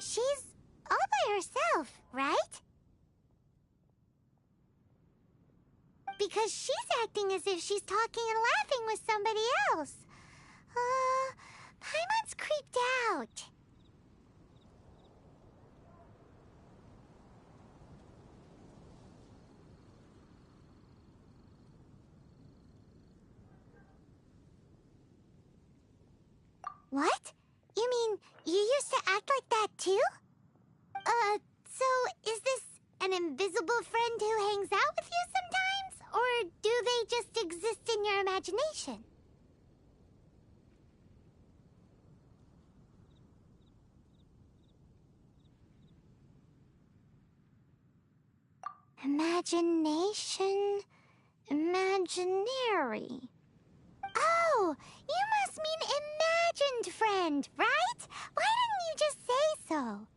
She's all by herself, right? Because she's acting as if she's talking and laughing with somebody else. Paimon's creeped out. What? You mean you used to act like that too? So is this an invisible friend who hangs out with you sometimes? Or do they just exist in your imagination? Imagination... imaginary... Oh, you must mean imagined friend, right? Why didn't you just say so?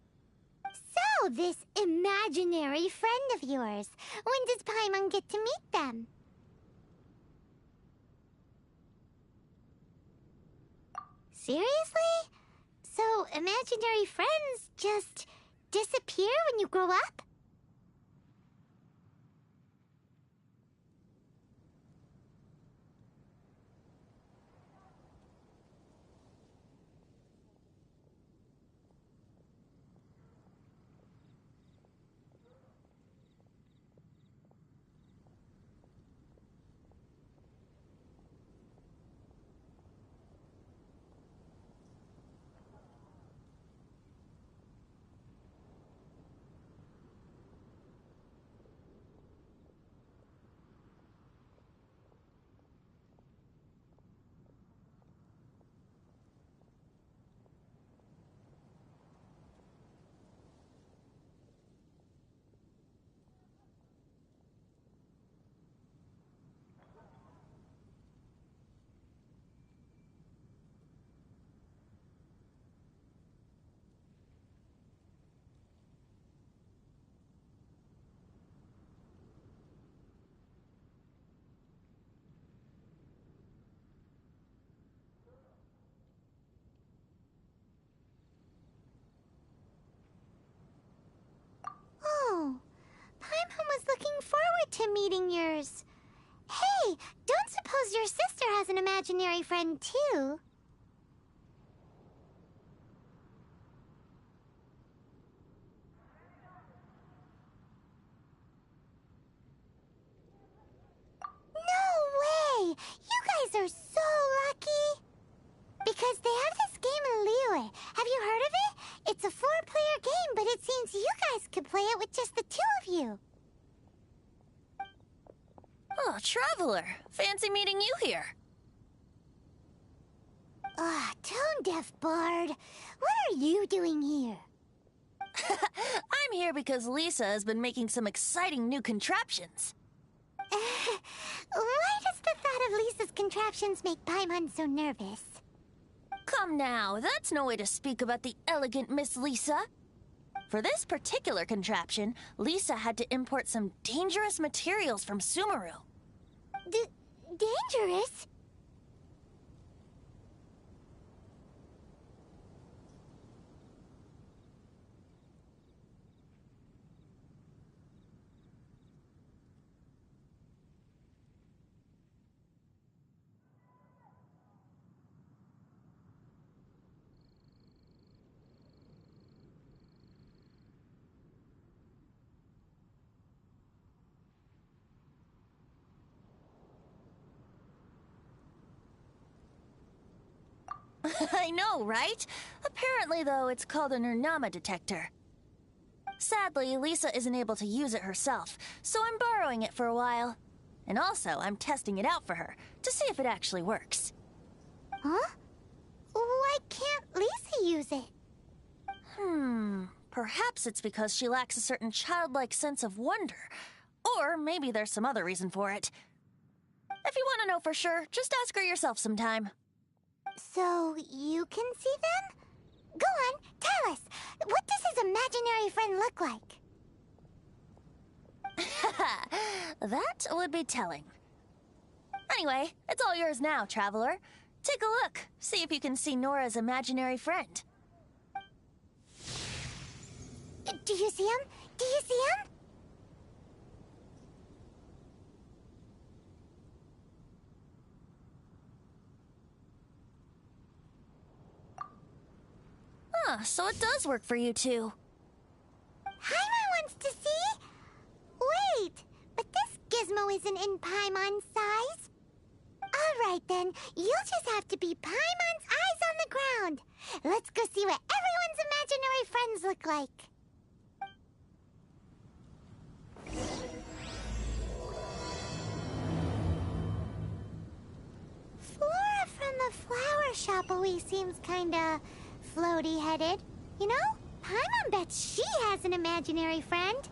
So, this imaginary friend of yours, when does Paimon get to meet them? Seriously? So, imaginary friends just disappear when you grow up? Oh, Paimon was looking forward to meeting yours. Hey, don't suppose your sister has an imaginary friend too? No way! You guys are so lucky! Because they have this game in Liyue. Have you heard of it? It's a 4-player game, but it seems you guys could play it with just the 2 of you. Oh, Traveler. Fancy meeting you here. Tone-deaf bard. What are you doing here? I'm here because Lisa has been making some exciting new contraptions. Why does the thought of Lisa's contraptions make Paimon so nervous? Come now, that's no way to speak about the elegant Miss Lisa. For this particular contraption, Lisa had to import some dangerous materials from Sumeru. Dangerous? I know, right? Apparently, though, it's called an Urnama detector. Sadly, Lisa isn't able to use it herself, so I'm borrowing it for a while. And also, I'm testing it out for her, to see if it actually works. Huh? Why can't Lisa use it? Perhaps it's because she lacks a certain childlike sense of wonder. Or maybe there's some other reason for it. If you want to know for sure, just ask her yourself sometime. So, you can see them? Go on, tell us. What does his imaginary friend look like? That would be telling. Anyway, it's all yours now, Traveler. Take a look. See if you can see Nora's imaginary friend. Do you see him? Do you see him? Huh, so it does work for you two. Paimon wants to see? Wait, but this gizmo isn't in Paimon's size. Alright then, you'll just have to be Paimon's eyes on the ground. Let's go see what everyone's imaginary friends look like. Flora from the flower shop always seems kinda floaty-headed. You know, Paimon bets she has an imaginary friend.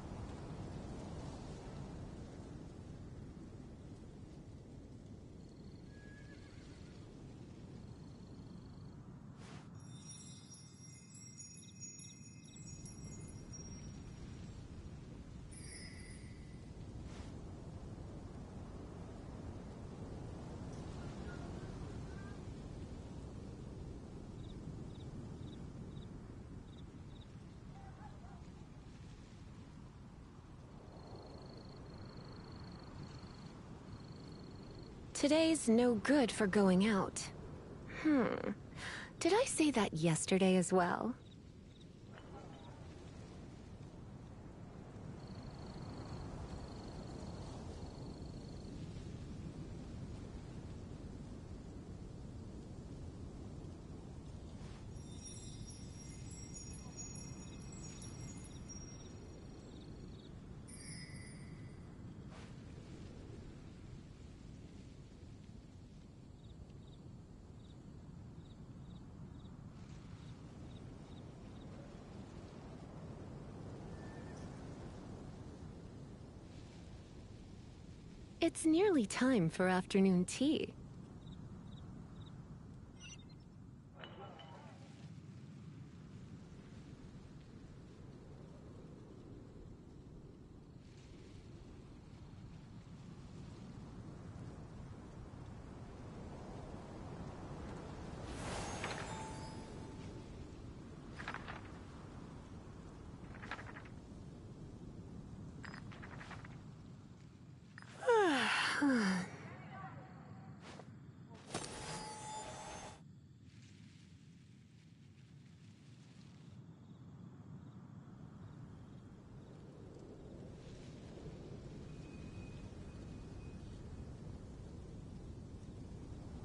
Today's no good for going out. Did I say that yesterday as well? It's nearly time for afternoon tea.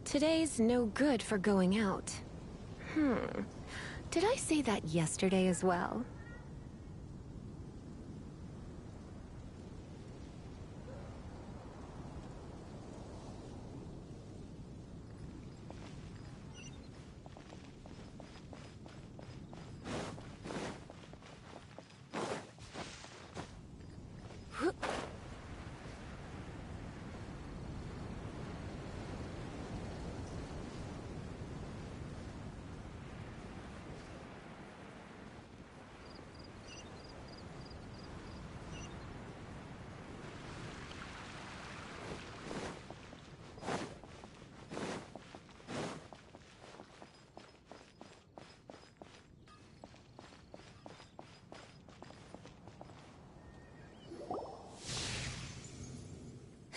Today's no good for going out. Did I say that yesterday as well?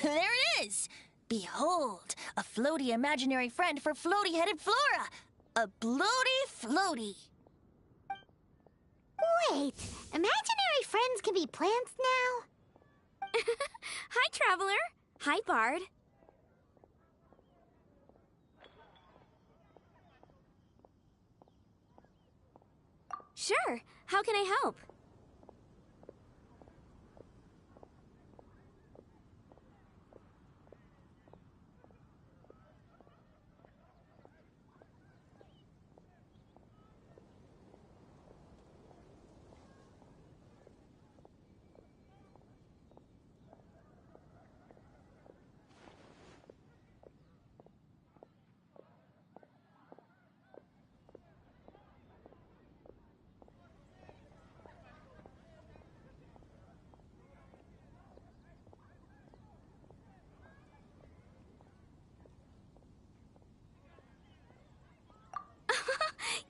There it is! Behold, a floaty imaginary friend for floaty-headed Flora! A bloaty floaty! Wait, imaginary friends can be plants now? Hi, Traveler. Hi, Bard. Sure. How can I help?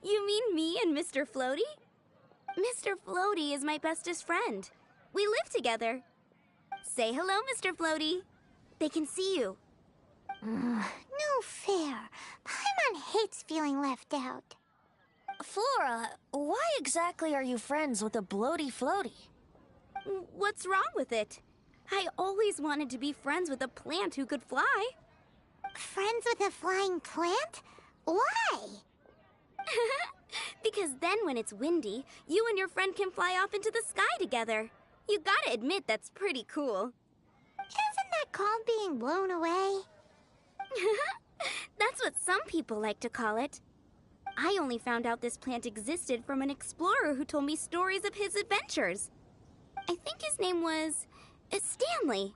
You mean me and Mr. Floaty? Mr. Floaty is my bestest friend. We live together. Say hello, Mr. Floaty. They can see you. No fair. Paimon hates feeling left out. Flora, why exactly are you friends with a bloaty floaty? What's wrong with it? I always wanted to be friends with a plant who could fly. Friends with a flying plant? Why? Because then when it's windy, you and your friend can fly off into the sky together. You gotta admit that's pretty cool. Isn't that called being blown away? That's what some people like to call it. I only found out this plant existed from an explorer who told me stories of his adventures. I think his name was Stanley.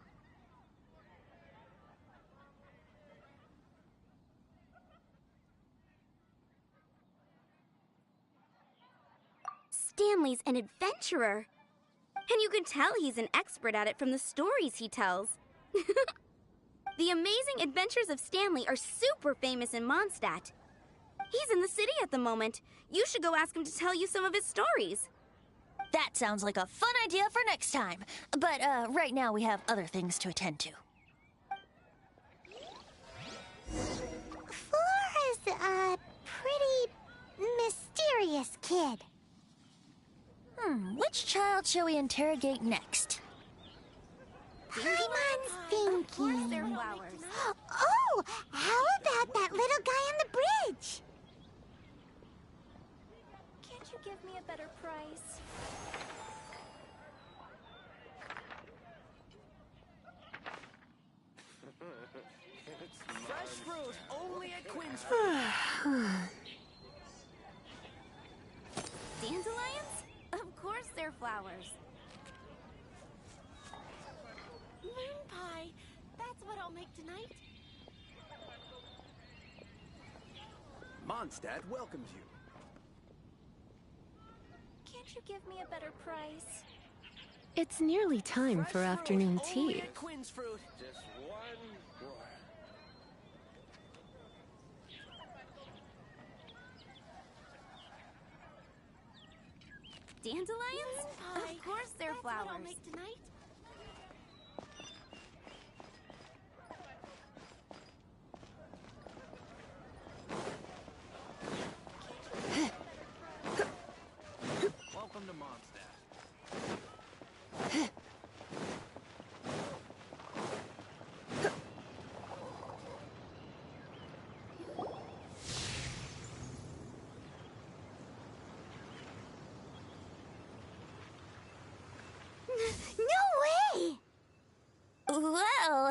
Stanley's an adventurer. And you can tell he's an expert at it from the stories he tells. The amazing adventures of Stanley are super famous in Mondstadt. He's in the city at the moment. You should go ask him to tell you some of his stories. That sounds like a fun idea for next time. But right now we have other things to attend to. Flora's a pretty mysterious kid. Which child shall we interrogate next? Paimon's thinking. Flowers. Oh, how about that little guy on the bridge? Can't you give me a better price? Fresh fruit, only at Quinn's Fruit. Dandelions? Of course they're flowers. Moon pie. That's what I'll make tonight. Mondstadt welcomes you. Can't you give me a better price? It's nearly time Fresh for fruit, afternoon only tea. at Quinn's Fruit. Just one more. Dandelions? Pie. Of course they're That's flowers. what I'll make tonight. Welcome to Mondstadt. No way! Well,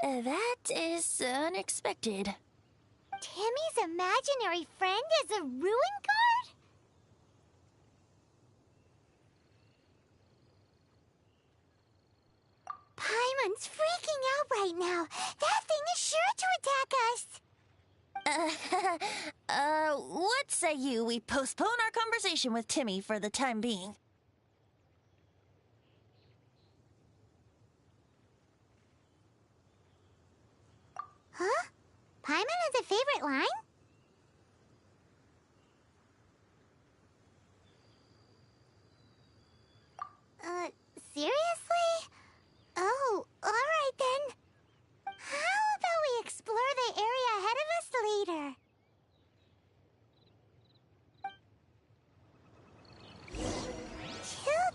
that is unexpected. Timmy's imaginary friend is a ruin guard? Paimon's freaking out right now. That thing is sure to attack us. What say you we postpone our conversation with Timmy for the time being? Huh? Paimon has a favorite line? Seriously? Oh, alright then. How about we explore the area ahead of us later?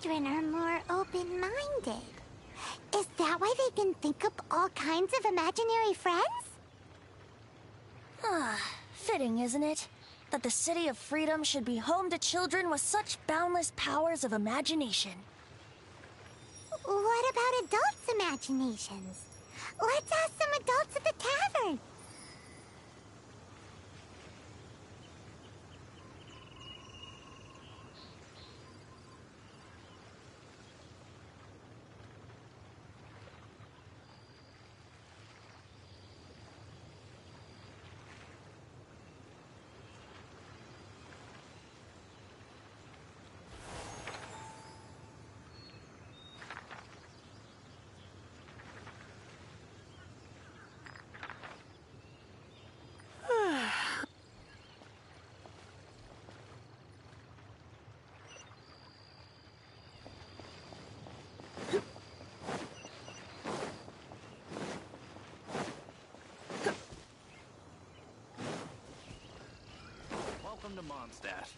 Children are more open-minded. Is that why they can think up all kinds of imaginary friends? Fitting, isn't it? That the City of Freedom should be home to children with such boundless powers of imagination. What about adults' imaginations? Let's ask some adults at the tavern. Mondstadt.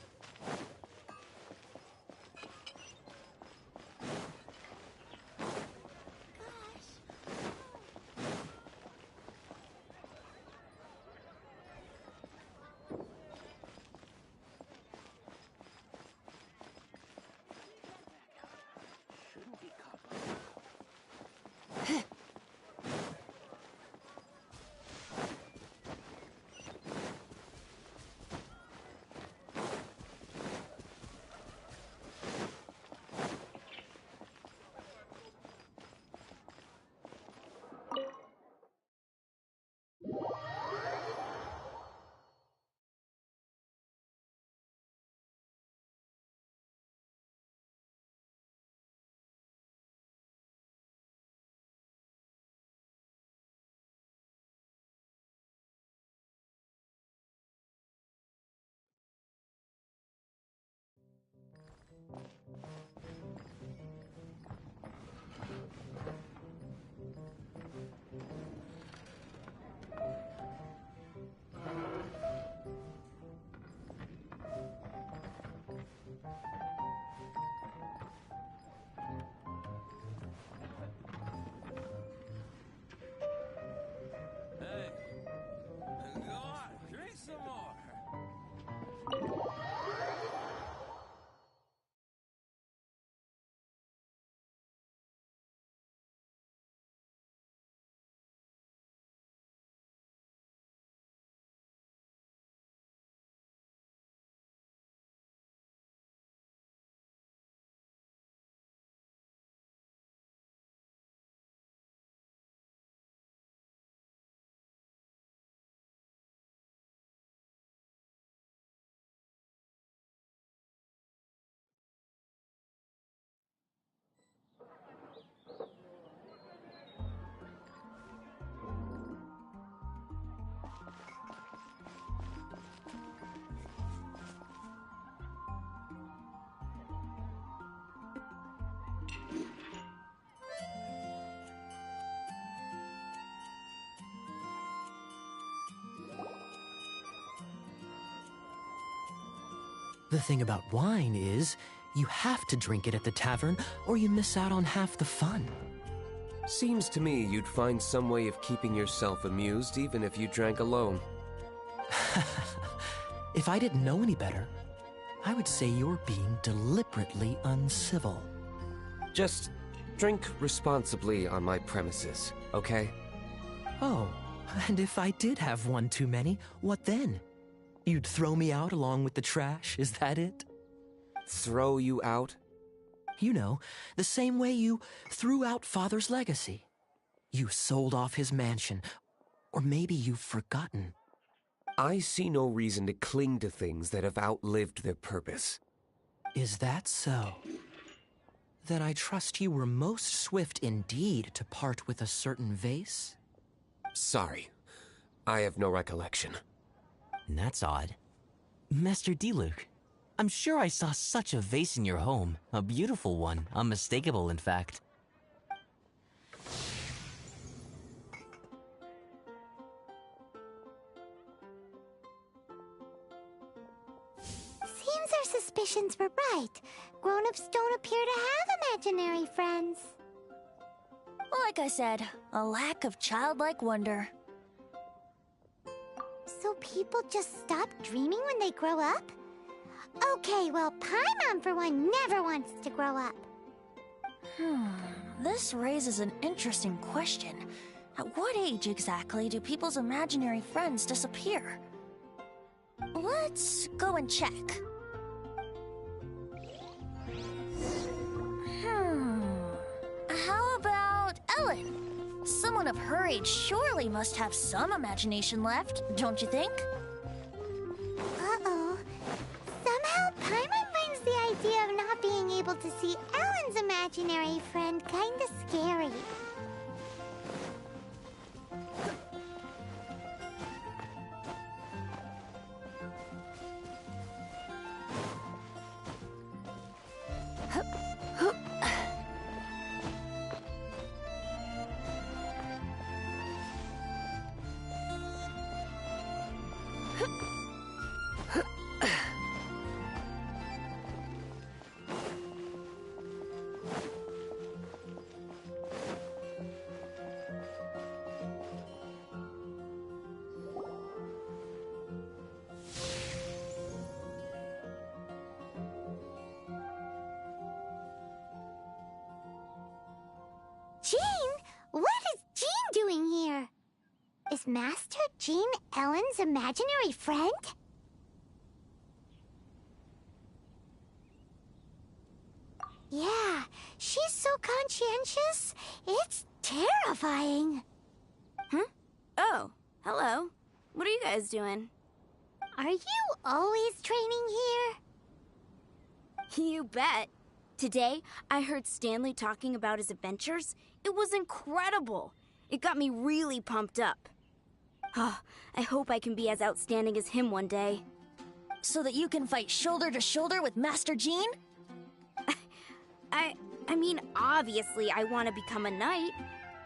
Shouldn't be caught by Hey, go on, drink some more. The thing about wine is, you have to drink it at the tavern or you miss out on half the fun. Seems to me you'd find some way of keeping yourself amused even if you drank alone. If I didn't know any better, I would say you're being deliberately uncivil. Just drink responsibly on my premises, okay? Oh, and if I did have one too many, what then? You'd throw me out along with the trash, is that it? Throw you out? You know, the same way you threw out Father's legacy. You sold off his mansion, or maybe you've forgotten. I see no reason to cling to things that have outlived their purpose. Is that so? Then I trust you were most swift indeed to part with a certain vase? Sorry, I have no recollection. That's odd. Master Diluc, I'm sure I saw such a vase in your home. A beautiful one, unmistakable in fact. Seems our suspicions were right. Grown-ups don't appear to have imaginary friends. Like I said, a lack of childlike wonder. So people just stop dreaming when they grow up? Okay, well, Paimon for one never wants to grow up. This raises an interesting question. At what age exactly do people's imaginary friends disappear? Let's go and check. How about Ellen? Someone of her age surely must have some imagination left, don't you think? Uh-oh. Somehow Paimon finds the idea of not being able to see Ellen's imaginary friend kinda scary. Master Jean Ellen's imaginary friend? Yeah, she's so conscientious. It's terrifying. Huh? Oh, hello. What are you guys doing? Are you always training here? You bet. Today, I heard Stanley talking about his adventures. It was incredible. It got me really pumped up. Oh, I hope I can be as outstanding as him one day. So that you can fight shoulder to shoulder with Master Jean? I mean, obviously I want to become a knight.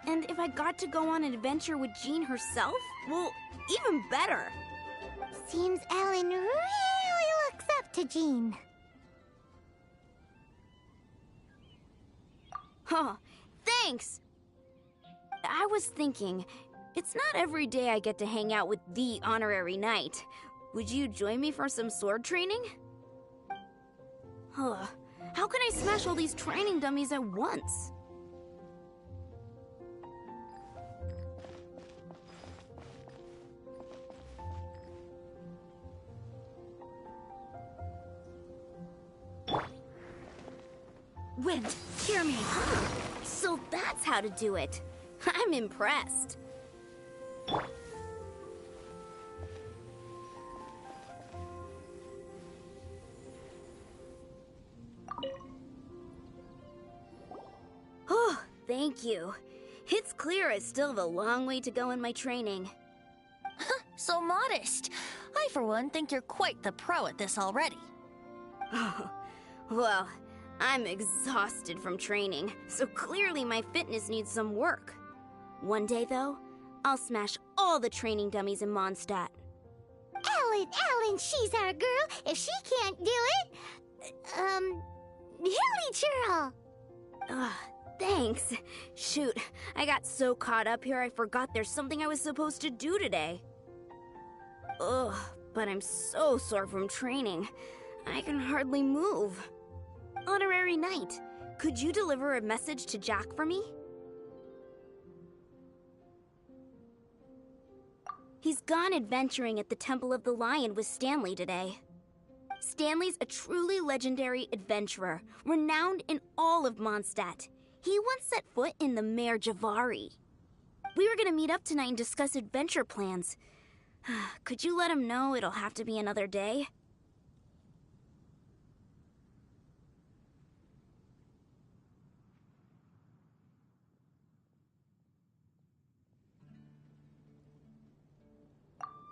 And if I got to go on an adventure with Jean herself, well, even better. Seems Ellen really looks up to Jean. Huh, thanks! I was thinking, it's not every day I get to hang out with the honorary knight. Would you join me for some sword training? Huh, how can I smash all these training dummies at once? Wind, hear me. So that's how to do it. I'm impressed. Oh, thank you. It's clear I still have a long way to go in my training. So modest. I, for one, think you're quite the pro at this already. Oh, well, I'm exhausted from training, so clearly my fitness needs some work. One day, though, I'll smash all the training dummies in Mondstadt. Ellen, she's our girl. If she can't do it, Hilly Churl. Thanks. Shoot, I got so caught up here I forgot there's something I was supposed to do today. Ugh, but I'm so sore from training. I can hardly move. Honorary Knight, could you deliver a message to Jack for me? He's gone adventuring at the Temple of the Lion with Stanley today. Stanley's a truly legendary adventurer, renowned in all of Mondstadt. He once set foot in the Mare Javari. We were gonna meet up tonight and discuss adventure plans. Could you let him know it'll have to be another day?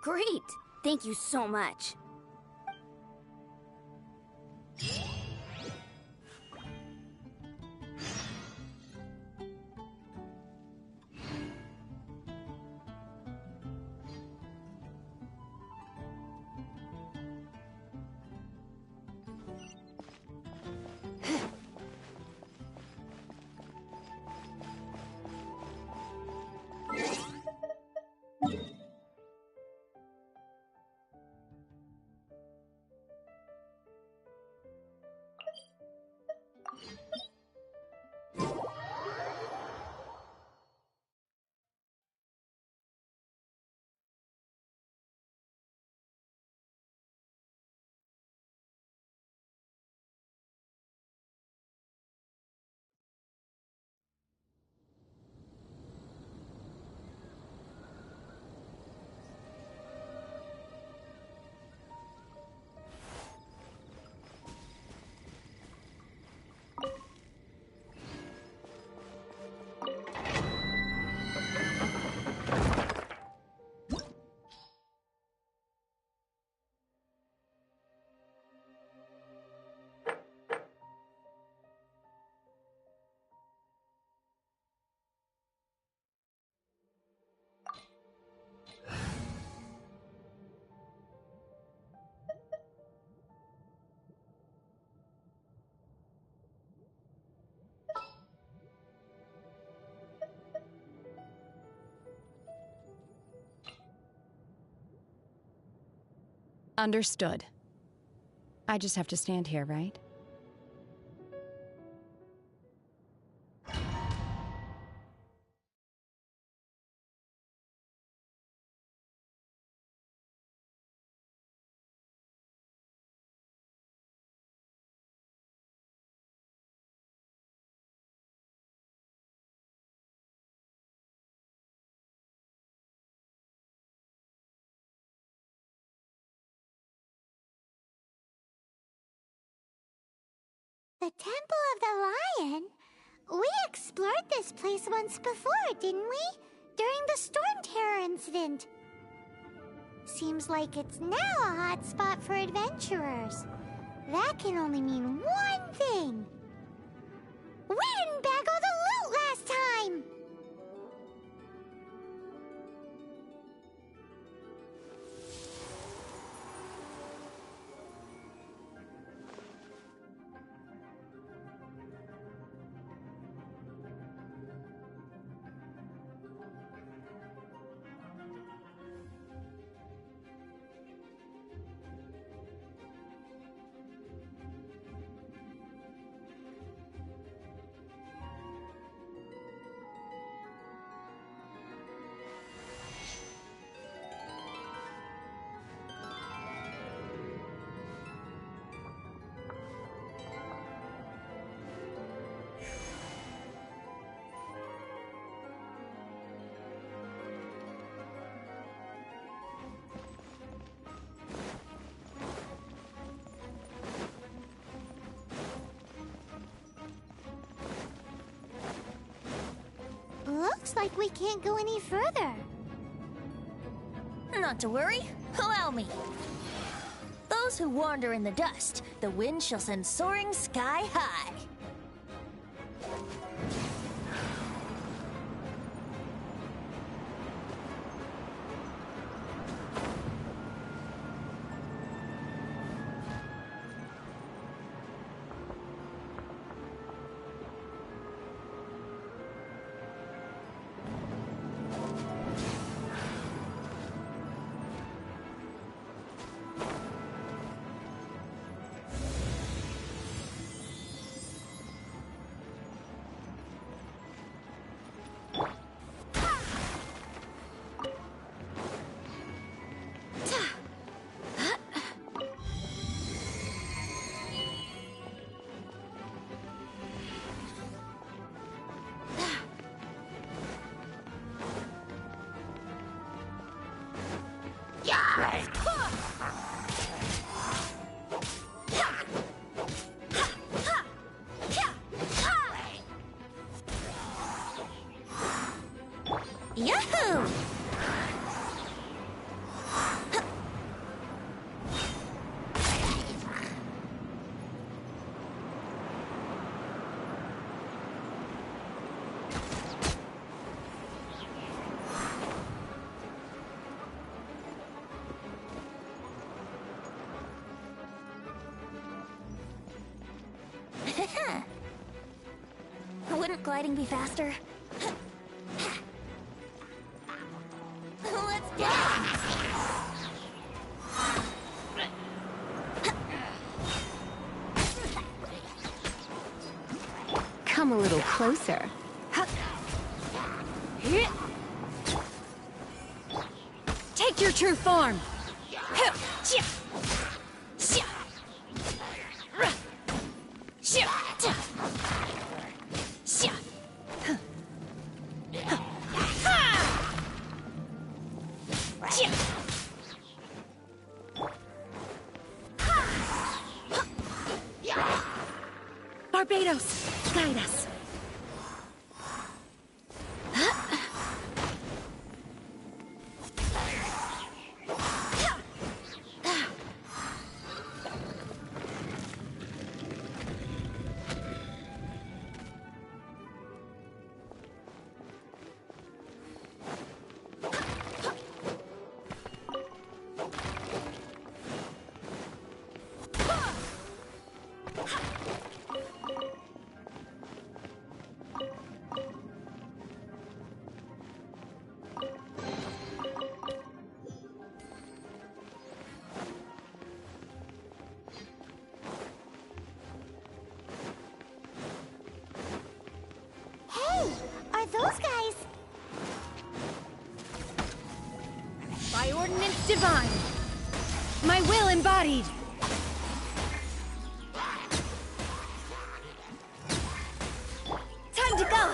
Great! Thank you so much. Understood. I just have to stand here, right? The Temple of the Lion? We explored this place once before, didn't we? During the Storm Terror incident. Seems like it's now a hot spot for adventurers. That can only mean one thing. We didn't bag all the loot last time! Looks like we can't go any further. Not to worry. Allow me. Those who wander in the dust, the wind shall send soaring sky high. Yahoo! Wouldn't gliding be faster? Let's go! Come a little closer. Take your true form! Barbados, guide us. Are those guys? By ordinance divine, my will embodied. Time to go.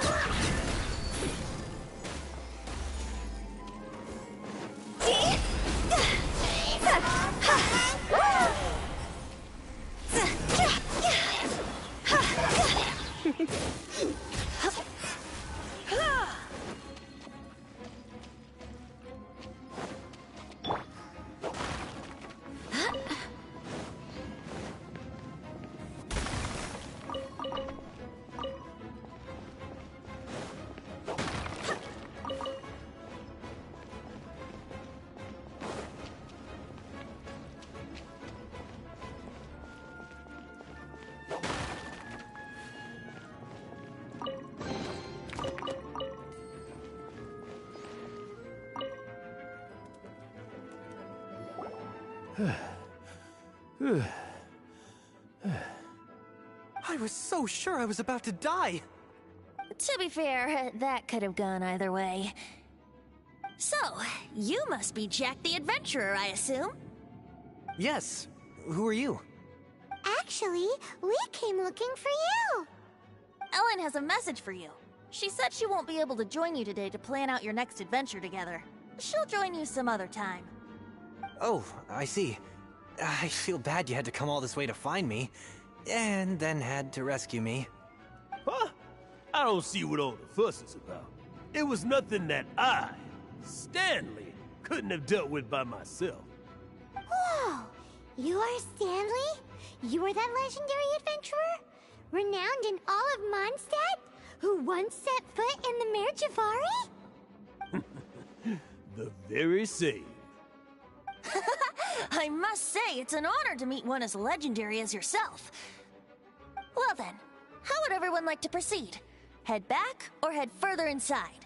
I was so sure I was about to die. To be fair, that could have gone either way. So, you must be Jack the Adventurer, I assume? Yes. Who are you? Actually, we came looking for you. Ellen has a message for you. She said she won't be able to join you today to plan out your next adventure together. She'll join you some other time. Oh, I see. I feel bad you had to come all this way to find me, and then had to rescue me. Huh? I don't see what all the fuss is about. It was nothing that I, Stanley, couldn't have dealt with by myself. Whoa! You are Stanley? You are that legendary adventurer? Renowned in all of Mondstadt? Who once set foot in the Mare Javari? The very same. I must say, it's an honor to meet one as legendary as yourself. Well then, how would everyone like to proceed? Head back or head further inside?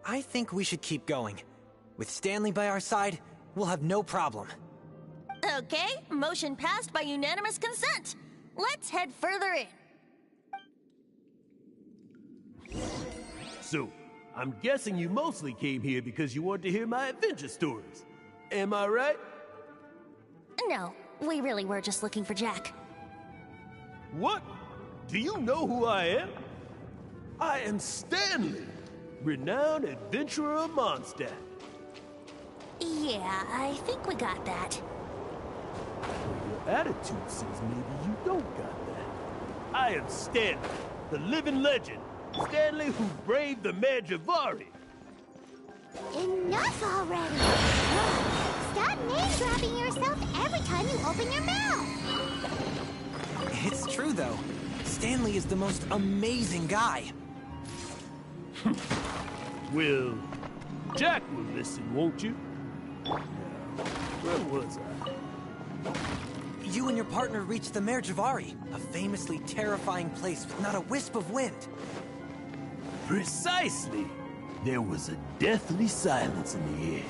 I think we should keep going. With Stanley by our side, we'll have no problem. Okay, motion passed by unanimous consent. Let's head further in. So, I'm guessing you mostly came here because you want to hear my adventure stories. Am I right? No, we really were just looking for Jack. What? Do you know who I am? I am Stanley, renowned adventurer of Mondstadt. Yeah, I think we got that. Your attitude says maybe you don't got that. I am Stanley, the living legend. Stanley who braved the Mare Javari. Enough already! Stop name-dropping yourself every time you open your mouth! It's true, though. Stanley is the most amazing guy. Well, Jack will listen, won't you? Now, where was I? You and your partner reached the Mare Javari, a famously terrifying place with not a wisp of wind. Precisely! There was a deathly silence in the air.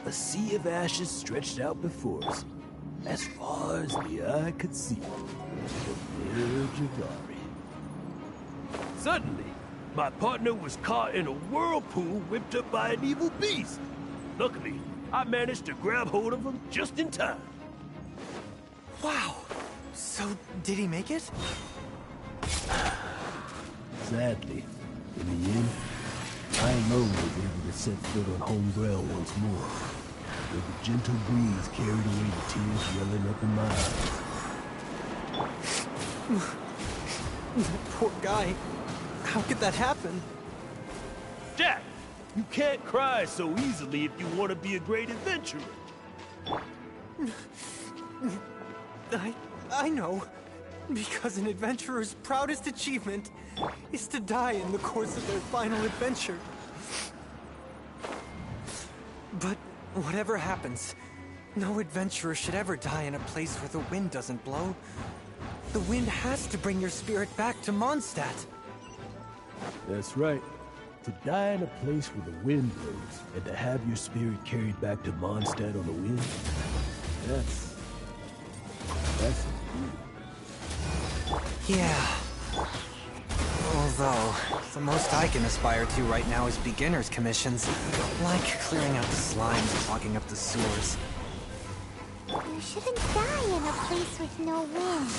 A sea of ashes stretched out before us, as far as the eye could see. The Mare Javari. Suddenly, my partner was caught in a whirlpool whipped up by an evil beast. Luckily, I managed to grab hold of him just in time. Wow. So, did he make it? Sadly, in the end, I alone was able to set foot on home ground once more, where the gentle breeze carried away the tears welling up in my eyes. That poor guy. How could that happen? Jack, you can't cry so easily if you want to be a great adventurer. I know. Because an adventurer's proudest achievement is to die in the course of their final adventure. But whatever happens, no adventurer should ever die in a place where the wind doesn't blow. The wind has to bring your spirit back to Mondstadt. That's right. To die in a place where the wind blows, and to have your spirit carried back to Mondstadt on the wind, that's Yeah. Although, the most I can aspire to right now is beginner's commissions, like clearing out the slimes, clogging up the sewers. You shouldn't die in a place with no wind.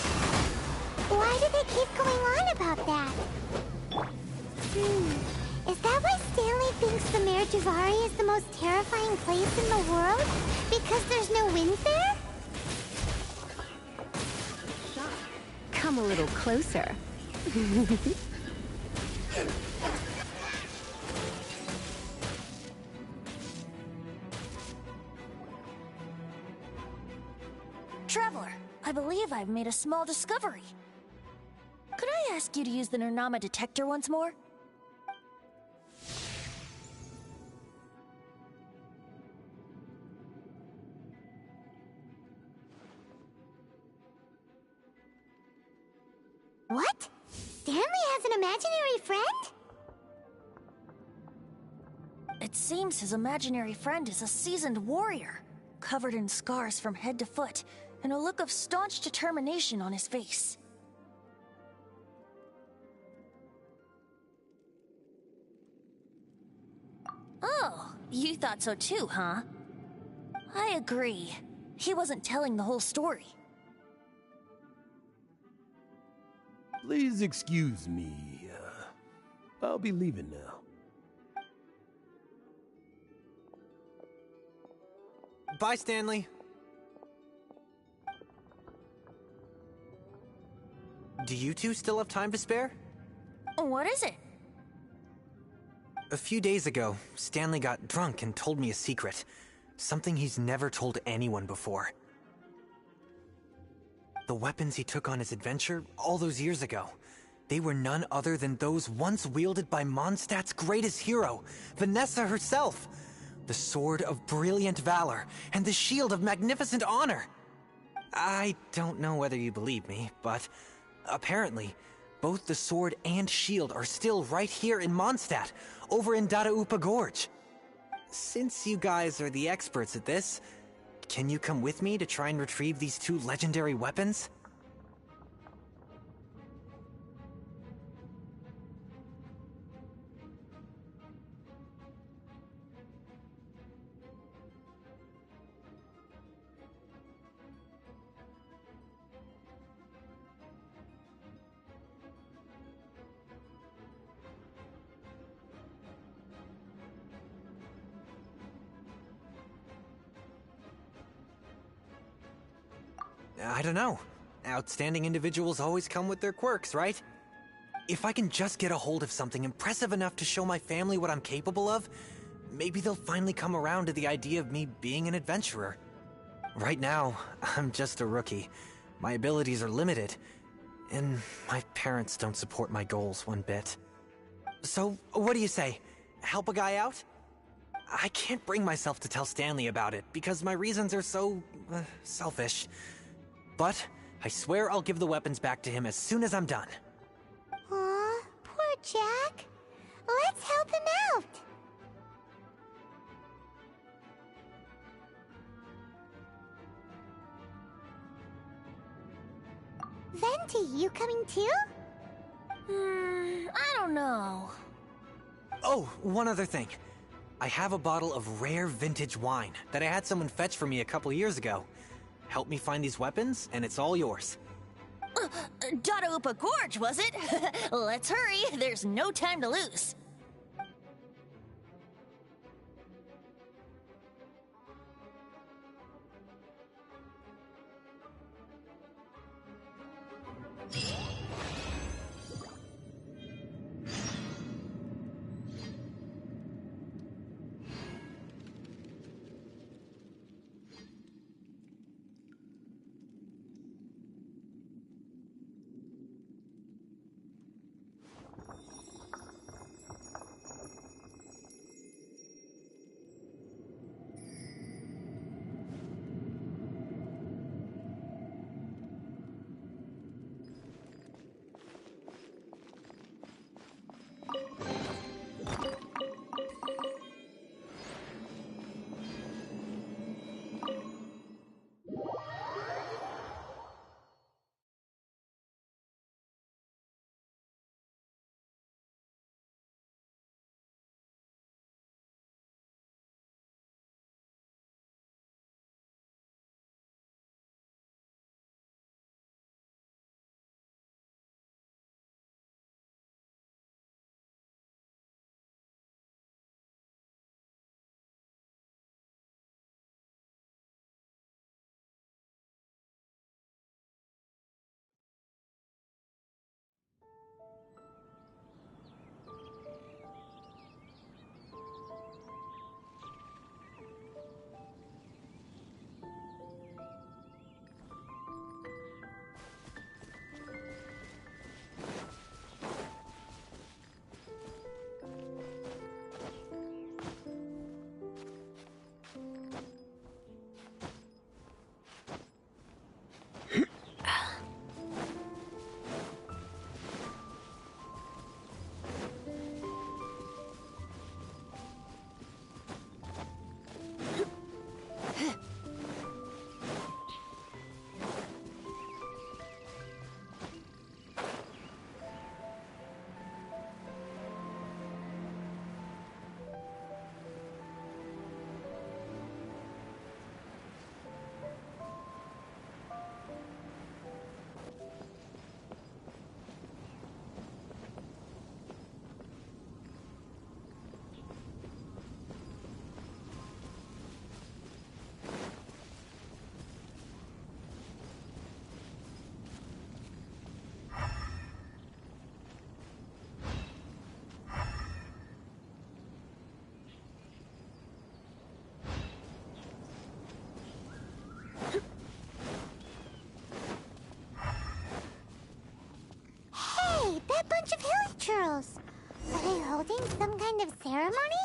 Why do they keep going on about that? Is that why Stanley thinks the Mare Javari is the most terrifying place in the world? Because there's no wind there? Come a little closer. Traveler, I believe I've made a small discovery. Could I ask you to use the Nernama detector once more? What? Stanley has an imaginary friend? It seems his imaginary friend is a seasoned warrior, covered in scars from head to foot, and a look of staunch determination on his face. Oh, you thought so too, huh? I agree. He wasn't telling the whole story. Please excuse me. I'll be leaving now. Bye, Stanley. Do you two still have time to spare? What is it? A few days ago, Stanley got drunk and told me a secret. Something he's never told anyone before. The weapons he took on his adventure all those years ago, they were none other than those once wielded by Mondstadt's greatest hero, Vanessa herself. The Sword of Brilliant Valor and the Shield of Magnificent Honor. I don't know whether you believe me, but apparently, both the sword and shield are still right here in Mondstadt, over in Dadaupa Gorge. Since you guys are the experts at this, can you come with me to try and retrieve these two legendary weapons? I don't know. Outstanding individuals always come with their quirks, right? If I can just get a hold of something impressive enough to show my family what I'm capable of, maybe they'll finally come around to the idea of me being an adventurer. Right now, I'm just a rookie. My abilities are limited, and my parents don't support my goals one bit. So, what do you say? Help a guy out? I can't bring myself to tell Stanley about it, because my reasons are so, selfish. But I swear I'll give the weapons back to him as soon as I'm done. Aw, poor Jack. Let's help him out. Venti, you coming too? I don't know. Oh, one other thing. I have a bottle of rare vintage wine that I had someone fetch for me a couple years ago. Help me find these weapons, and it's all yours. Dadaupa Gorge, was it? Let's hurry, there's no time to lose. house. Are they holding some kind of ceremony?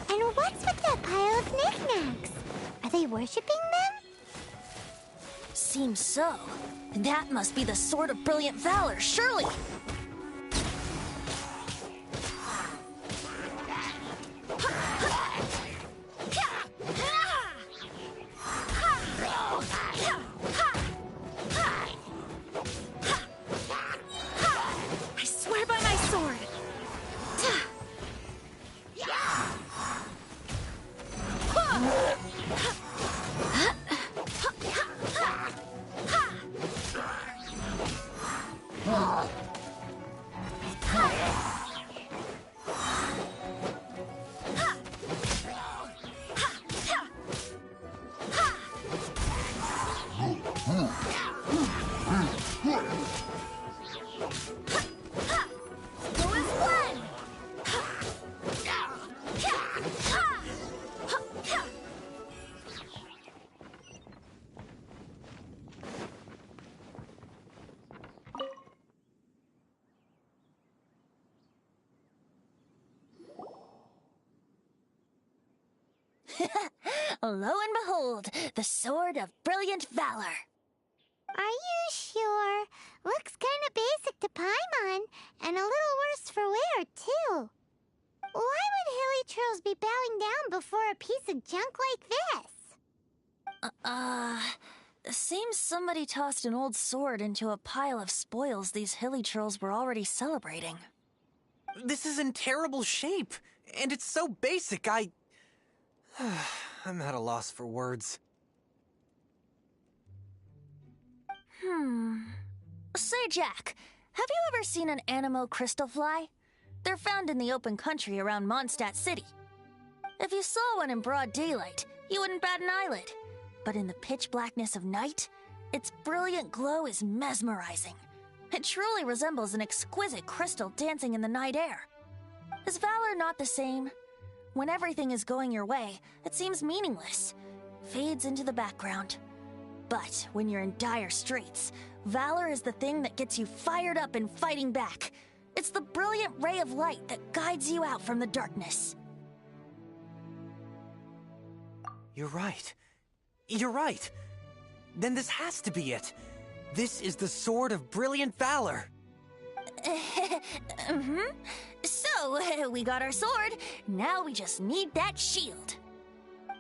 And what's with that pile of knickknacks? Are they worshipping them? Seems so. That must be the Sword of Brilliant Valor, surely! I swear by my sword! Lo and behold, the Sword of Brilliant Valor. Are you sure? Looks kinda basic to Paimon, and a little worse for wear, too. Why would hilly trolls be bowing down before a piece of junk like this? Seems somebody tossed an old sword into a pile of spoils these hilly trolls were already celebrating. This is in terrible shape, and it's so basic, I'm at a loss for words. Say, Jack, have you ever seen an Anemo crystal fly? They're found in the open country around Mondstadt City. If you saw one in broad daylight, you wouldn't bat an eyelid. But in the pitch blackness of night, its brilliant glow is mesmerizing. It truly resembles an exquisite crystal dancing in the night air. Is valor not the same? When everything is going your way, it seems meaningless, fades into the background. But when you're in dire straits, valor is the thing that gets you fired up and fighting back. It's the brilliant ray of light that guides you out from the darkness. You're right. You're right. Then this has to be it. This is the Sword of Brilliant Valor. So, we got our sword. Now we just need that shield.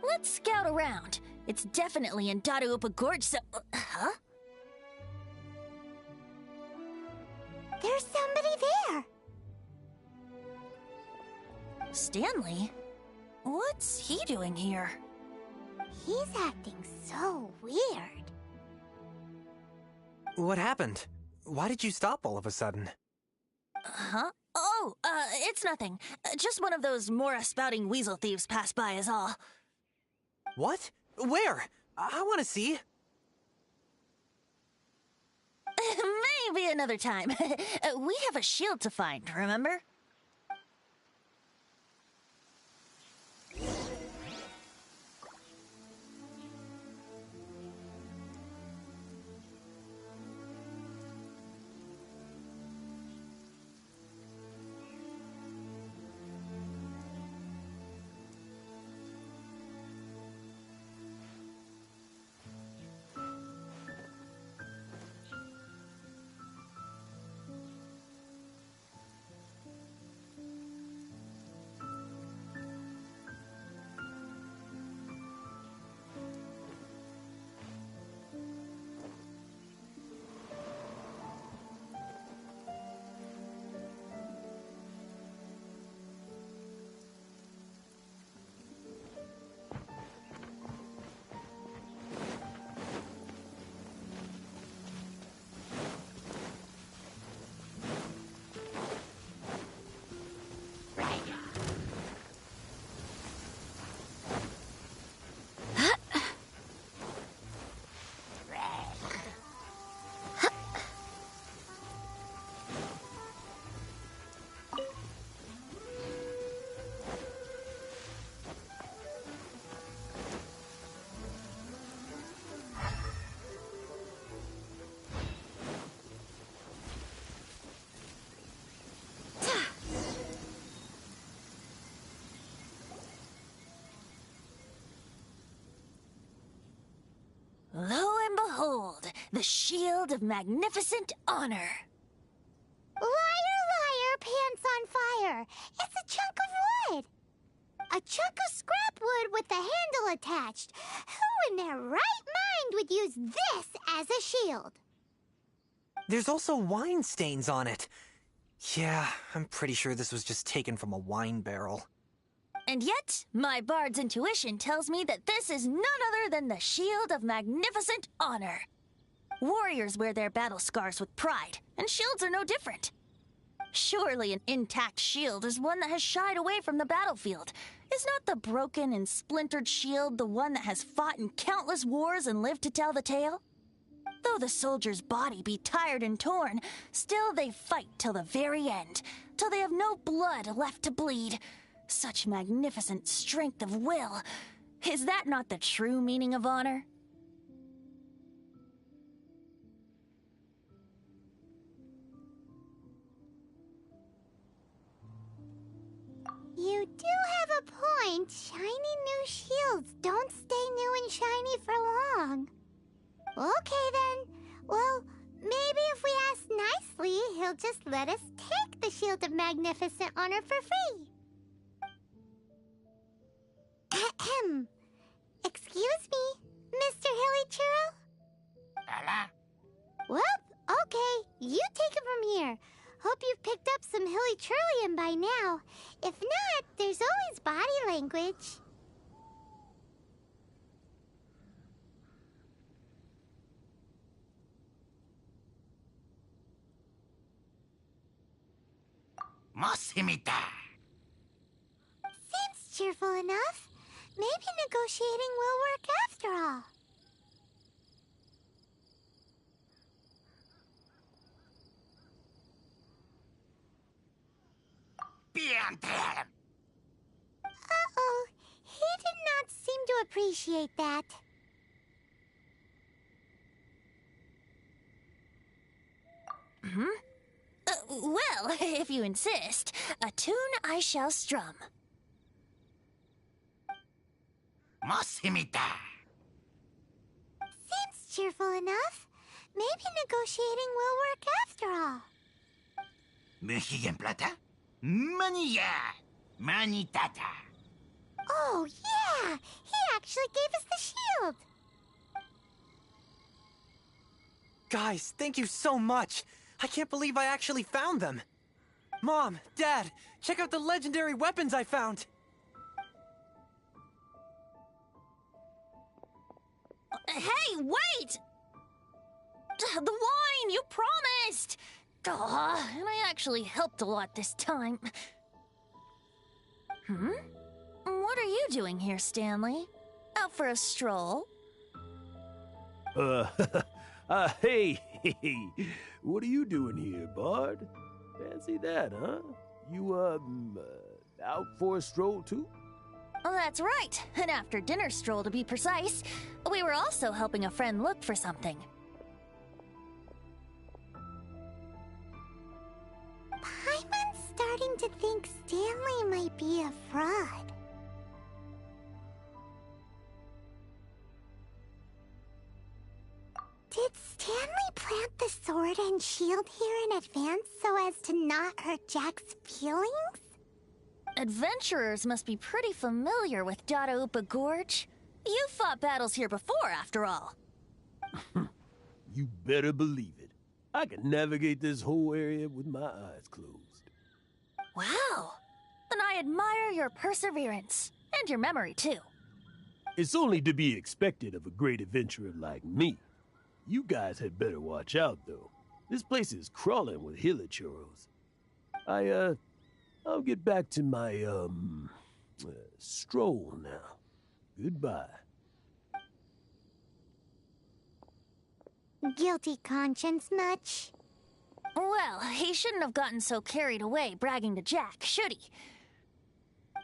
Let's scout around. It's definitely in Dadaupa Gorge, so... Huh? There's somebody there. Stanley? What's he doing here? He's acting so weird. What happened? Why did you stop all of a sudden? Huh? Oh, it's nothing. Just one of those Mora-spouting weasel thieves passed by is all. What? Where? I want to see. Maybe another time. We have a shield to find, remember? the Shield of Magnificent Honor. Liar, liar, pants on fire. It's a chunk of wood. A chunk of scrap wood with the handle attached. Who in their right mind would use this as a shield? There's also wine stains on it. Yeah, I'm pretty sure this was just taken from a wine barrel. And yet, my bard's intuition tells me that this is none other than the Shield of Magnificent Honor. Warriors wear their battle scars with pride, and shields are no different. Surely an intact shield is one that has shied away from the battlefield. Is not the broken and splintered shield the one that has fought in countless wars and lived to tell the tale? Though the soldier's body be tired and torn, still they fight till the very end, till they have no blood left to bleed. Such magnificent strength of will. Is that not the true meaning of honor? You do have a point. Shiny new shields don't stay new and shiny for long. Okay then. Well, maybe if we ask nicely, he'll just let us take the Shield of Magnificent Honor for free. Ahem. Excuse me, Mr. Hilly Churro? Well, okay. You take it from here. Hope you've picked up some Hilly Churlian by now. If not, there's always body language. Seems cheerful enough. Maybe negotiating will work after all. Uh-oh. He did not seem to appreciate that. Well, if you insist, a tune I shall strum. Seems cheerful enough. Maybe negotiating will work after all. Oh, yeah! He actually gave us the shield! Guys, thank you so much. I can't believe I actually found them. Mom, Dad, check out the legendary weapons I found. Hey, wait! The wine, you promised! And I actually helped a lot this time. What are you doing here, Stanley? Out for a stroll? Hey, what are you doing here, Bard? Fancy that, huh? You, out for a stroll, too? Oh, that's right. An after-dinner stroll, to be precise. We were also helping a friend look for something. Paimon's starting to think Stanley might be a fraud. Did Stanley plant the sword and shield here in advance so as to not hurt Jack's feelings? Adventurers must be pretty familiar with Dadaupa Gorge. You fought battles here before, after all. You better believe it. I can navigate this whole area with my eyes closed. Wow. Then I admire your perseverance. And your memory, too. It's only to be expected of a great adventurer like me. You guys had better watch out, though. This place is crawling with hilichurros. I'll get back to my, stroll now. Goodbye. Guilty conscience much? Well, he shouldn't have gotten so carried away bragging to Jack, should he?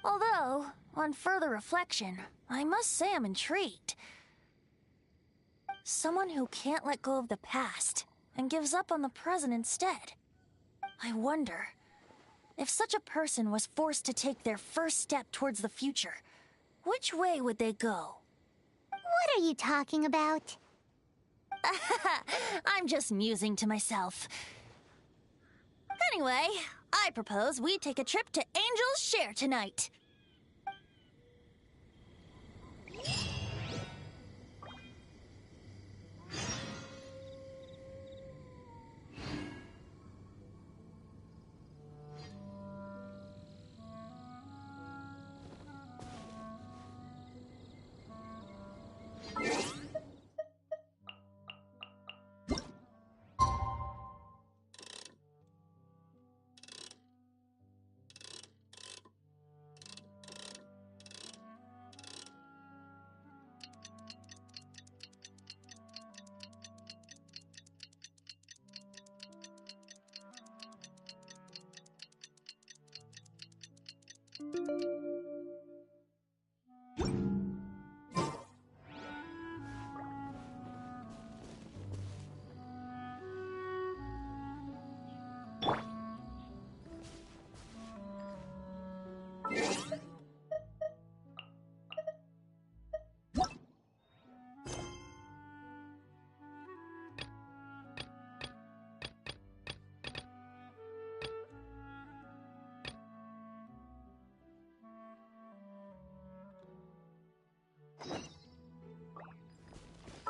Although, on further reflection, I must say I'm intrigued. Someone who can't let go of the past and gives up on the present instead. I wonder, if such a person was forced to take their first step towards the future, which way would they go? What are you talking about? I'm just musing to myself. Anyway, I propose we take a trip to Angel's Share tonight.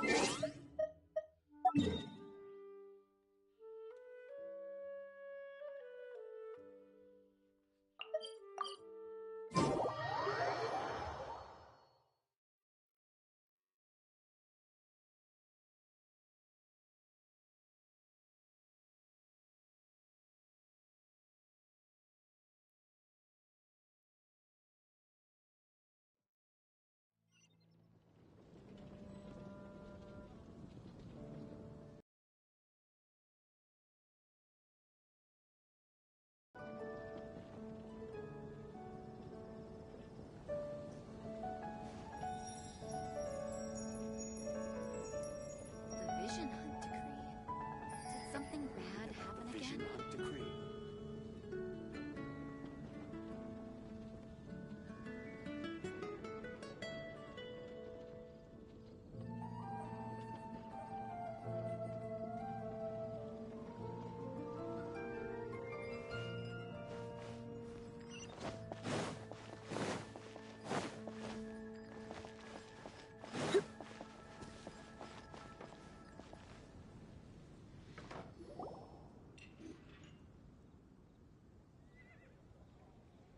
The Vision Hunt decree. Did something bad happen again? Vision Hunt decree.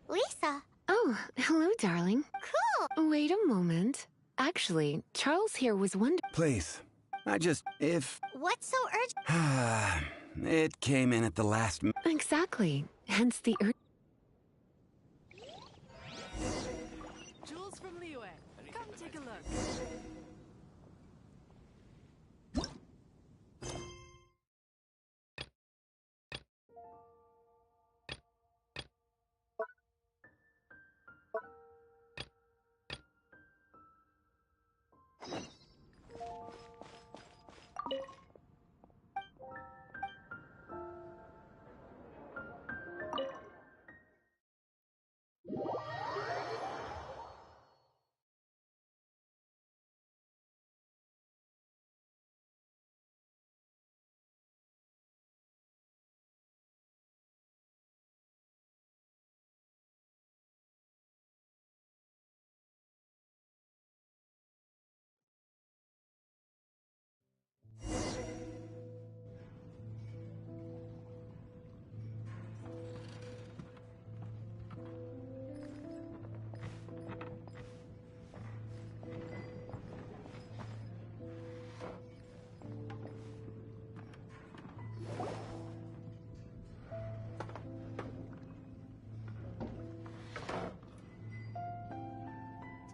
Lisa. Oh, hello, darling. Cool. Wait a moment. Actually, Charles here was wondering. Please. If... What's so urgent? It came in at the last... Exactly. Hence the Jules from Liyue. Come take a look.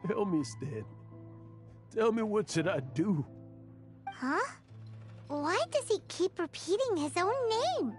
Tell me, Stan. Tell me, what should I do? Huh? Why does he keep repeating his own name?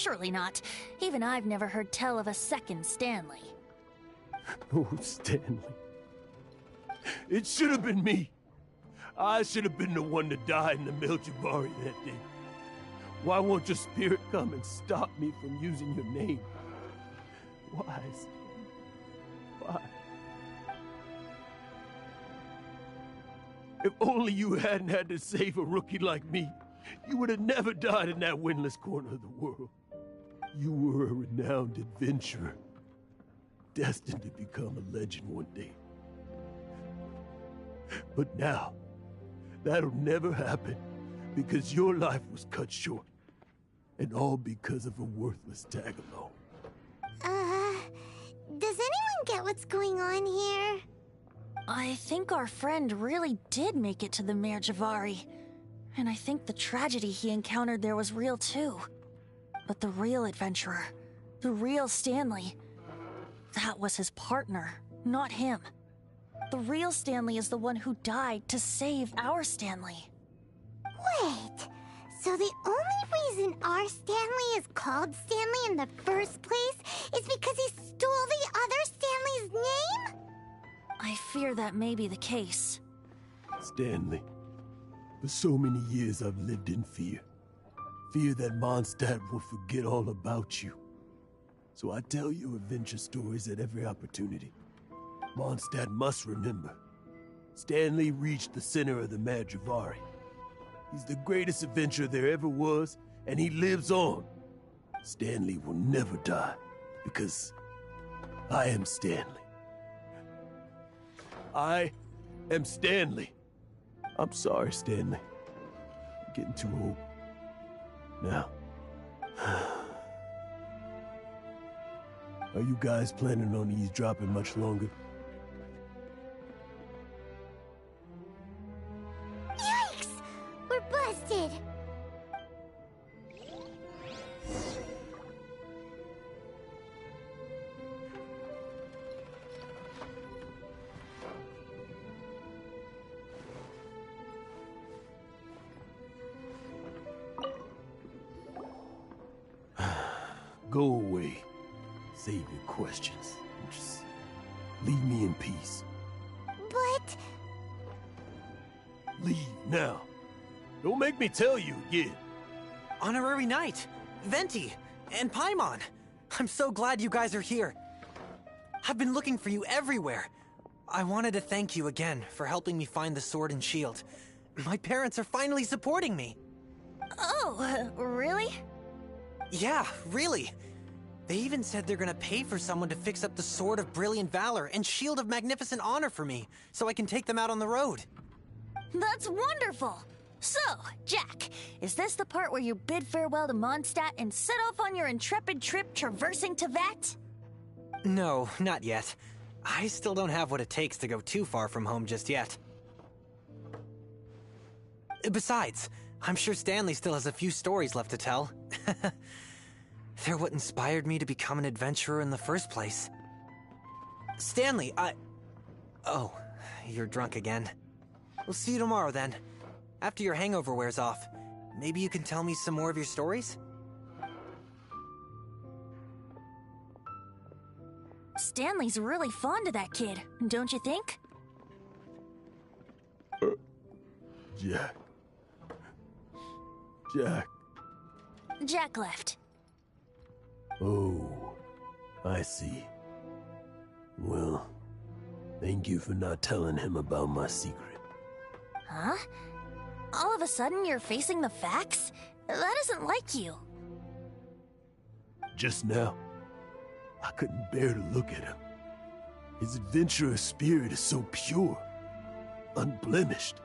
Surely not. Even I've never heard tell of a second Stanley. Oh, Stanley. It should have been me. I should have been the one to die in the Melchivari that day. Why won't your spirit come and stop me from using your name? Why, Stanley? Why? If only you hadn't had to save a rookie like me, you would have never died in that windless corner of the world. You were a renowned adventurer, destined to become a legend one day. But now, that'll never happen because your life was cut short. And all because of a worthless tag-along. Does anyone get what's going on here? I think our friend really did make it to the Mare Javari. And I think the tragedy he encountered there was real too. But the real adventurer, the real Stanley, that was his partner, not him. The real Stanley is the one who died to save our Stanley. Wait, so the only reason our Stanley is called Stanley in the first place is because he stole the other Stanley's name? I fear that may be the case. Stanley, for so many years I've lived in fear. Fear that Mondstadt will forget all about you. So I tell you adventure stories at every opportunity. Mondstadt must remember. Stanley reached the center of the Mare Javari. He's the greatest adventurer there ever was, and he lives on. Stanley will never die, because I am Stanley. I am Stanley. I'm sorry, Stanley. I'm getting too old. Now. Are you guys planning on eavesdropping much longer? Yikes! We're busted! Go away. Save your questions. Just leave me in peace. But... Leave now. Don't make me tell you again. Honorary Knight, Venti, and Paimon. I'm so glad you guys are here. I've been looking for you everywhere. I wanted to thank you again for helping me find the sword and shield. My parents are finally supporting me. Oh, really? Yeah, really. They even said they're gonna pay for someone to fix up the Sword of Brilliant Valor and Shield of Magnificent Honor for me, so I can take them out on the road. That's wonderful! So, Jack, is this the part where you bid farewell to Mondstadt and set off on your intrepid trip traversing Tevat? No, not yet. I still don't have what it takes to go too far from home just yet. Besides, I'm sure Stanley still has a few stories left to tell. They're what inspired me to become an adventurer in the first place. Stanley, Oh, you're drunk again. We'll see you tomorrow then. After your hangover wears off. Maybe you can tell me some more of your stories? Stanley's really fond of that kid, don't you think? Jack. Jack. Jack left. Oh, I see. Well, thank you for not telling him about my secret. Huh? All of a sudden you're facing the facts? That isn't like you. Just now, I couldn't bear to look at him. His adventurous spirit is so pure, unblemished.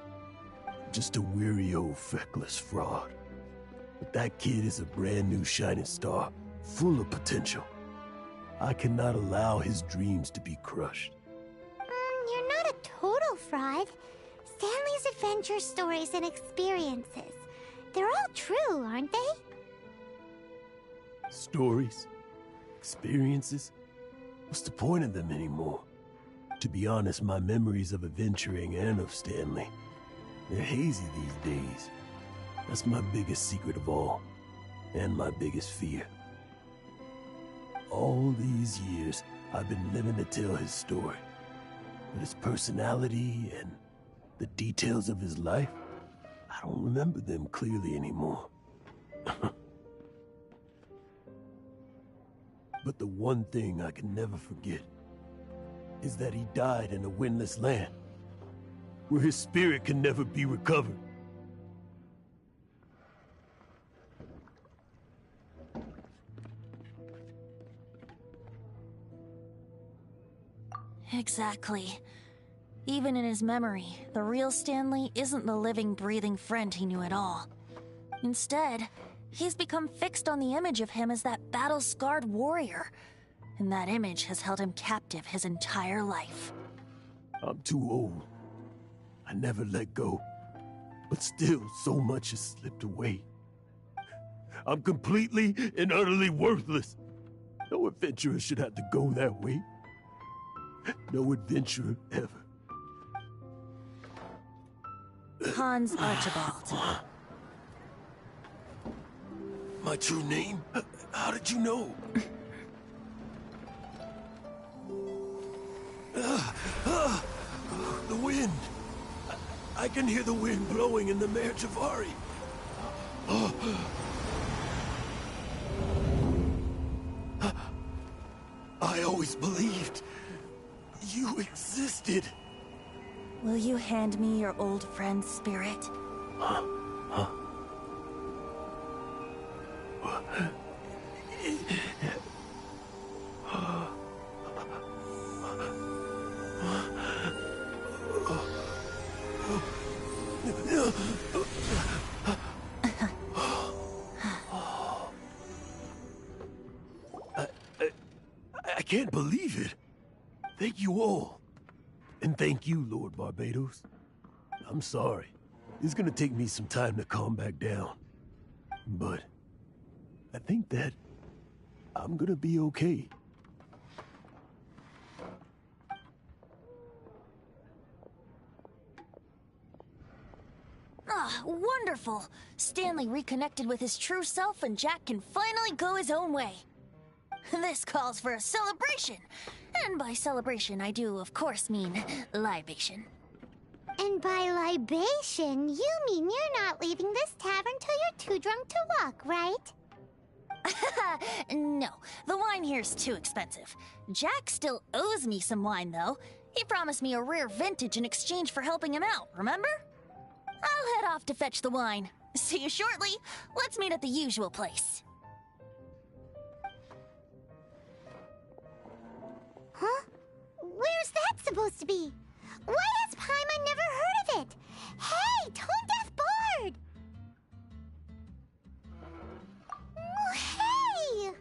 Just a weary old feckless fraud. But that kid is a brand new shining star, full of potential. I cannot allow his dreams to be crushed. You're not a total fraud. Stanley's adventure stories and experiences. They're all true, aren't they? Stories? Experiences? What's the point of them anymore? To be honest, my memories of adventuring and of Stanley, they're hazy these days. That's my biggest secret of all, and my biggest fear. All these years, I've been living to tell his story. But his personality and the details of his life, I don't remember them clearly anymore. But the one thing I can never forget is that he died in a windless land, where his spirit can never be recovered. Exactly. Even in his memory, the real Stanley isn't the living, breathing friend he knew at all. Instead, he's become fixed on the image of him as that battle-scarred warrior, and that image has held him captive his entire life. I'm too old. I never let go. But still, so much has slipped away. I'm completely and utterly worthless. No adventurer should have to go that way. No adventurer ever. Hans Archibald. My true name? How did you know? The wind. I can hear the wind blowing in the Mare Javari. I always believed you existed. Will you hand me your old friend's spirit? Huh? I can't believe it. Thank you all. And thank you, Lord Barbados. I'm sorry. It's gonna take me some time to calm back down. But I think that I'm gonna be okay. Ah, wonderful! Stanley reconnected with his true self and Jack can finally go his own way. This calls for a celebration. And by celebration, I do, of course, mean libation. And by libation, you mean you're not leaving this tavern till you're too drunk to walk, right? No, the wine here's too expensive. Jack still owes me some wine, though. He promised me a rare vintage in exchange for helping him out, remember? I'll head off to fetch the wine. See you shortly. Let's meet at the usual place. Huh? Where's that supposed to be? Why has Paimon never heard of it? Hey, Tone Deaf Bard! Oh, hey!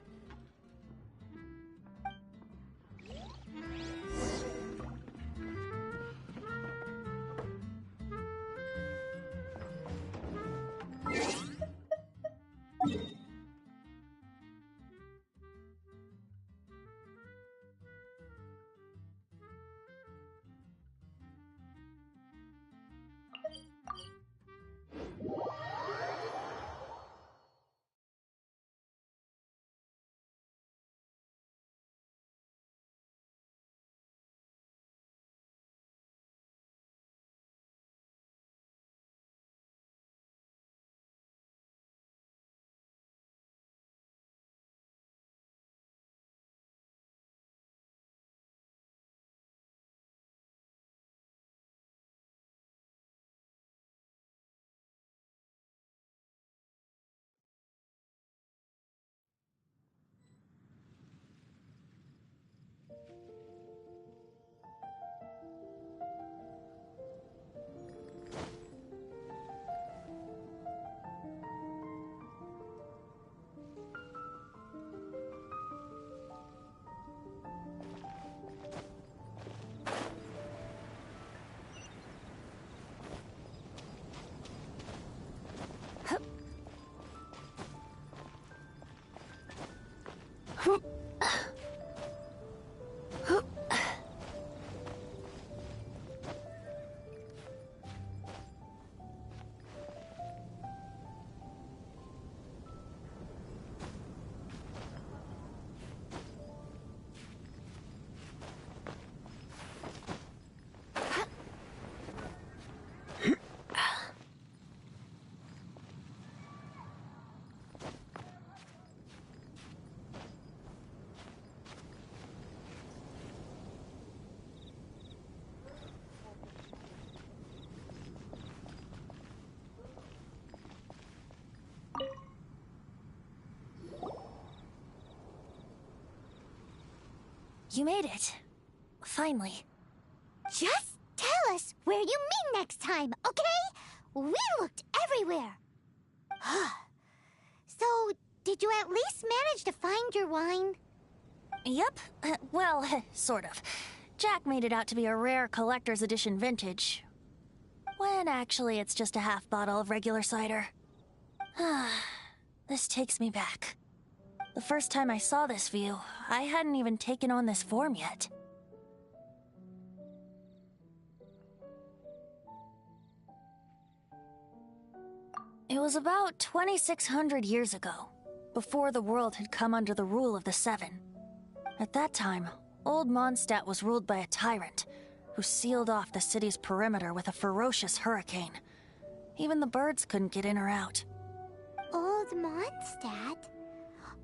You made it. Finally. Just tell us where you meet next time, okay? We looked everywhere. So, did you at least manage to find your wine? Yep. Well, sort of. Jack made it out to be a rare collector's edition vintage. When actually it's just a half bottle of regular cider. This takes me back. The first time I saw this view, I hadn't even taken on this form yet. It was about 2,600 years ago, before the world had come under the rule of the Seven. At that time, Old Mondstadt was ruled by a tyrant, who sealed off the city's perimeter with a ferocious hurricane. Even the birds couldn't get in or out. Old Mondstadt?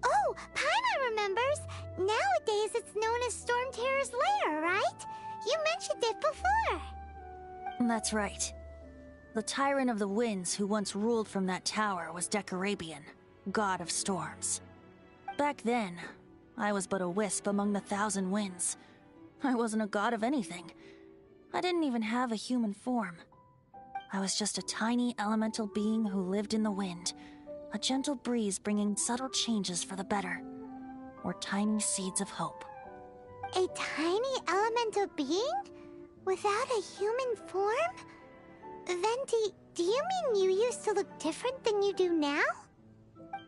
Oh, Paimon remembers! Nowadays it's known as Storm Terror's lair, right? You mentioned it before. That's right. The Tyrant of the Winds who once ruled from that tower was Decarabian, god of storms. Back then, I was but a wisp among the 1,000 winds. I wasn't a god of anything. I didn't even have a human form. I was just a tiny elemental being who lived in the wind, a gentle breeze bringing subtle changes for the better, or tiny seeds of hope. A tiny elemental being? Without a human form? Venti, do you mean you used to look different than you do now?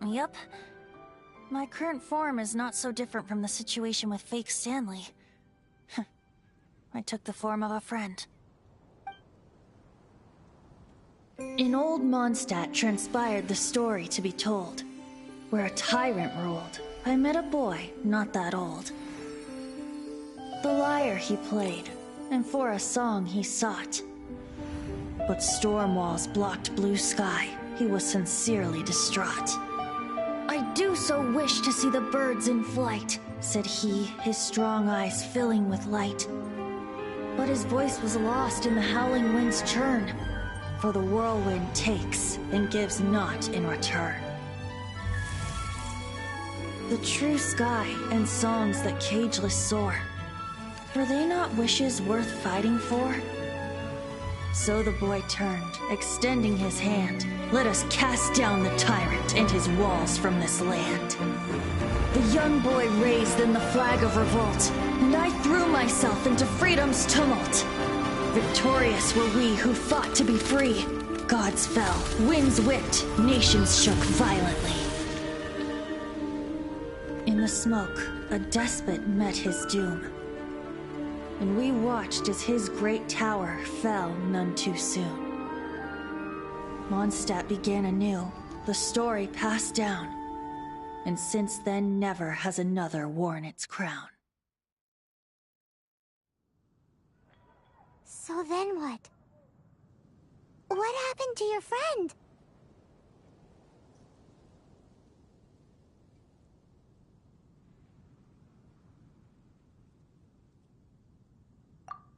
Yep. My current form is not so different from the situation with fake Stanley. I took the form of a friend. In Old Mondstadt transpired the story to be told. Where a tyrant ruled, I met a boy not that old. The lyre he played, and for a song he sought. But storm walls blocked blue sky, he was sincerely distraught. I do so wish to see the birds in flight, said he, his strong eyes filling with light. But his voice was lost in the howling wind's churn, for the whirlwind takes and gives not in return. The true sky and songs that cageless soar, were they not wishes worth fighting for? So the boy turned, extending his hand. Let us cast down the tyrant and his walls from this land. The young boy raised then the flag of revolt, and I threw myself into freedom's tumult. Victorious were we who fought to be free. Gods fell, winds whipped, nations shook violently. In the smoke, a despot met his doom. And we watched as his great tower fell none too soon. Mondstadt began anew, the story passed down, and since then never has another worn its crown. So then what? What happened to your friend?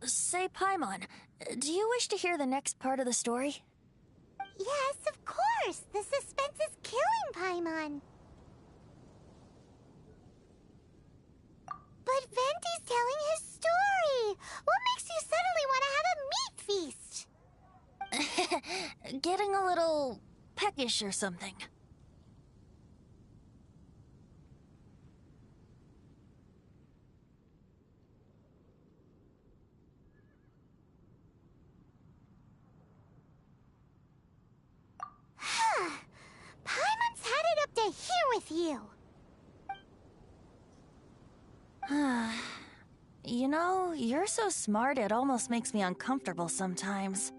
Say, Paimon, do you wish to hear the next part of the story? Yes, of course! The suspense is killing Paimon! But Venti's telling his story! What makes you suddenly want to have a meat feast? Getting a little peckish or something. Paimon's had it up to here with you! You know, you're so smart it almost makes me uncomfortable sometimes.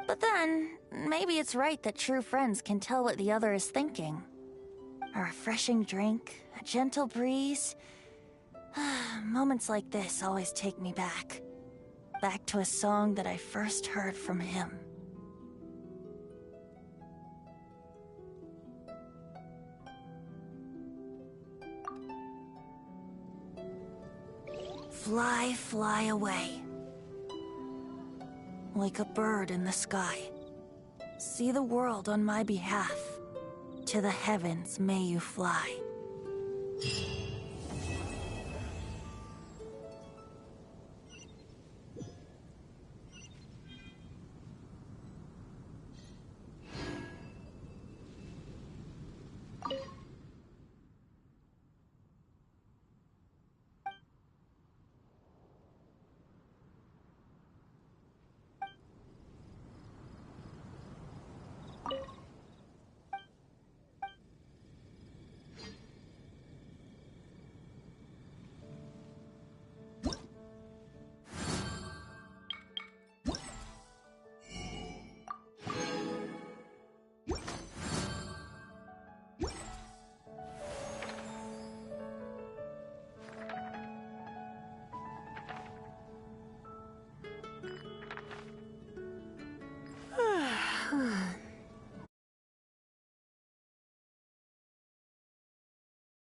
But then, maybe it's right that true friends can tell what the other is thinking. A refreshing drink, a gentle breeze. Moments like this always take me back. Back to a song that I first heard from him. Fly, fly away. Like a bird in the sky. See the world on my behalf. To the heavens may you fly.